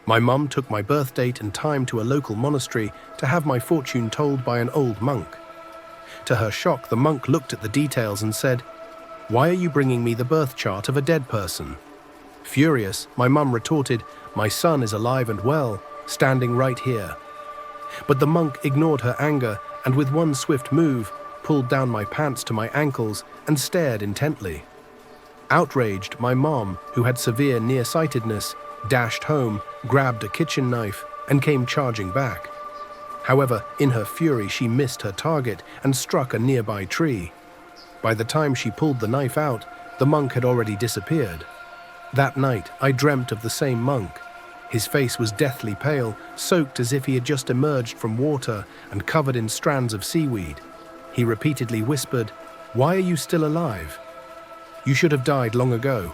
My mum took my birth date and time to a local monastery to have my fortune told by an old monk. To her shock, the monk looked at the details and said, "Why are you bringing me the birth chart of a dead person?" Furious, my mum retorted, "My son is alive and well, standing right here." But the monk ignored her anger and with one swift move, pulled down my pants to my ankles and stared intently. Outraged, my mom, who had severe nearsightedness, dashed home, grabbed a kitchen knife, and came charging back. However, in her fury, she missed her target and struck a nearby tree. By the time she pulled the knife out, the monk had already disappeared. That night, I dreamt of the same monk. His face was deathly pale, soaked as if he had just emerged from water and covered in strands of seaweed. He repeatedly whispered, "Why are you still alive? You should have died long ago."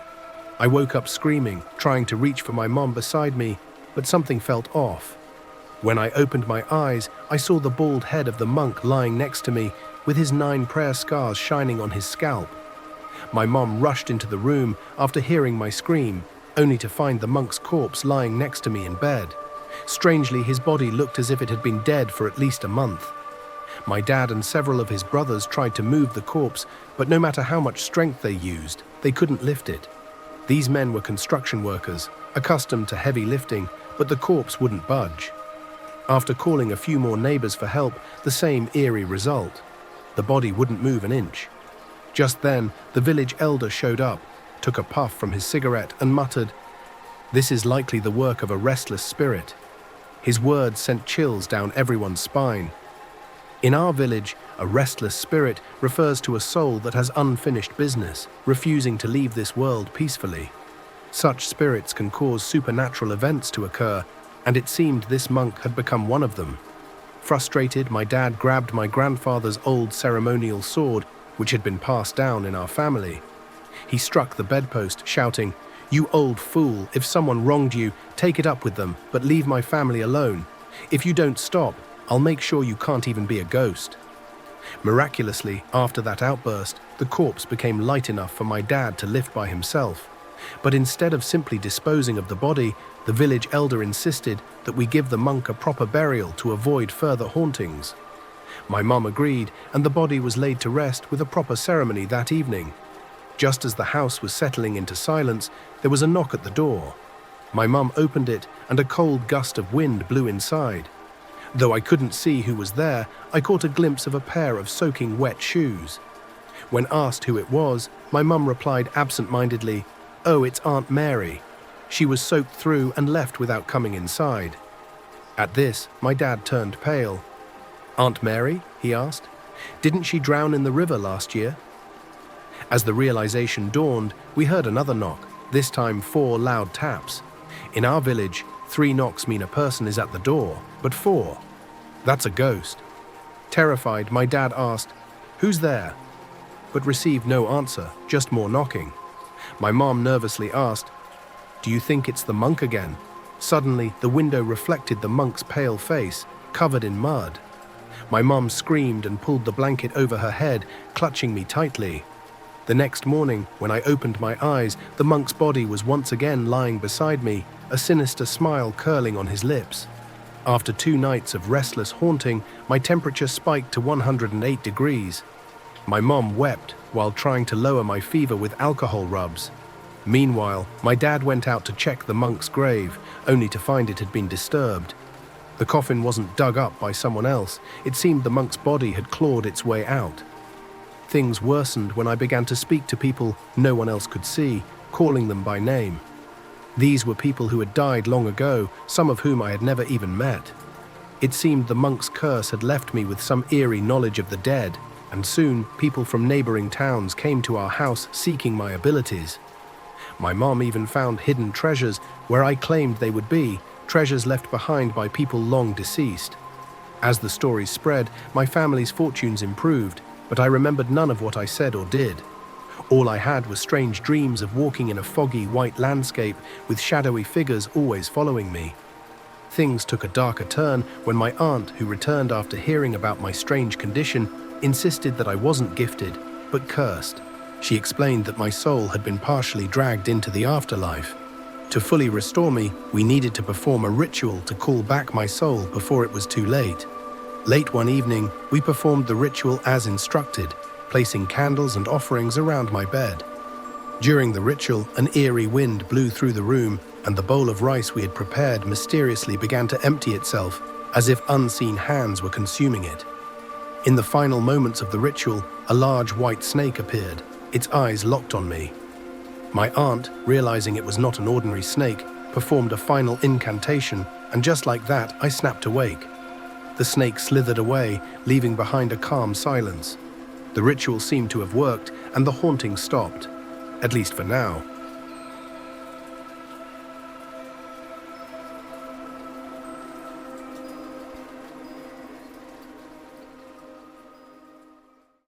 I woke up screaming, trying to reach for my mom beside me, but something felt off. When I opened my eyes, I saw the bald head of the monk lying next to me, with his 9 prayer scars shining on his scalp. My mom rushed into the room after hearing my scream, only to find the monk's corpse lying next to me in bed. Strangely, his body looked as if it had been dead for at least a month. My dad and several of his brothers tried to move the corpse, but no matter how much strength they used, they couldn't lift it. These men were construction workers, accustomed to heavy lifting, but the corpse wouldn't budge. After calling a few more neighbors for help, the same eerie result. The body wouldn't move an inch. Just then, the village elder showed up, took a puff from his cigarette and muttered, "This is likely the work of a restless spirit." His words sent chills down everyone's spine. In our village, a restless spirit refers to a soul that has unfinished business, refusing to leave this world peacefully. Such spirits can cause supernatural events to occur, and it seemed this monk had become one of them. Frustrated, my dad grabbed my grandfather's old ceremonial sword, which had been passed down in our family. He struck the bedpost, shouting, "You old fool, if someone wronged you, take it up with them, but leave my family alone. If you don't stop, I'll make sure you can't even be a ghost." Miraculously, after that outburst, the corpse became light enough for my dad to lift by himself. But instead of simply disposing of the body, the village elder insisted that we give the monk a proper burial to avoid further hauntings. My mum agreed, and the body was laid to rest with a proper ceremony that evening. Just as the house was settling into silence, there was a knock at the door. My mum opened it, and a cold gust of wind blew inside. Though I couldn't see who was there, I caught a glimpse of a pair of soaking wet shoes. When asked who it was, my mum replied absent-mindedly, "Oh, it's Aunt Mary. She was soaked through and left without coming inside." At this, my dad turned pale. "Aunt Mary?" he asked. "Didn't she drown in the river last year?" As the realization dawned, we heard another knock, this time 4 loud taps. In our village, 3 knocks mean a person is at the door, but 4. That's a ghost. Terrified, my dad asked, "Who's there?" but received no answer, just more knocking. My mom nervously asked, "Do you think it's the monk again?" Suddenly, the window reflected the monk's pale face, covered in mud. My mom screamed and pulled the blanket over her head, clutching me tightly. The next morning, when I opened my eyes, the monk's body was once again lying beside me, a sinister smile curling on his lips. After 2 nights of restless haunting, my temperature spiked to 108 degrees. My mom wept while trying to lower my fever with alcohol rubs. Meanwhile, my dad went out to check the monk's grave, only to find it had been disturbed. The coffin wasn't dug up by someone else. It seemed the monk's body had clawed its way out. Things worsened when I began to speak to people no one else could see, calling them by name. These were people who had died long ago, some of whom I had never even met. It seemed the monk's curse had left me with some eerie knowledge of the dead, and soon people from neighboring towns came to our house seeking my abilities. My mom even found hidden treasures where I claimed they would be, treasures left behind by people long deceased. As the stories spread, my family's fortunes improved, but I remembered none of what I said or did. All I had was strange dreams of walking in a foggy white landscape with shadowy figures always following me. Things took a darker turn when my aunt, who returned after hearing about my strange condition, insisted that I wasn't gifted, but cursed. She explained that my soul had been partially dragged into the afterlife. To fully restore me, we needed to perform a ritual to call back my soul before it was too late. Late one evening, we performed the ritual as instructed, placing candles and offerings around my bed. During the ritual, an eerie wind blew through the room, and the bowl of rice we had prepared mysteriously began to empty itself, as if unseen hands were consuming it. In the final moments of the ritual, a large white snake appeared, its eyes locked on me. My aunt, realizing it was not an ordinary snake, performed a final incantation, and just like that, I snapped awake. The snake slithered away, leaving behind a calm silence. The ritual seemed to have worked, and the haunting stopped, at least for now.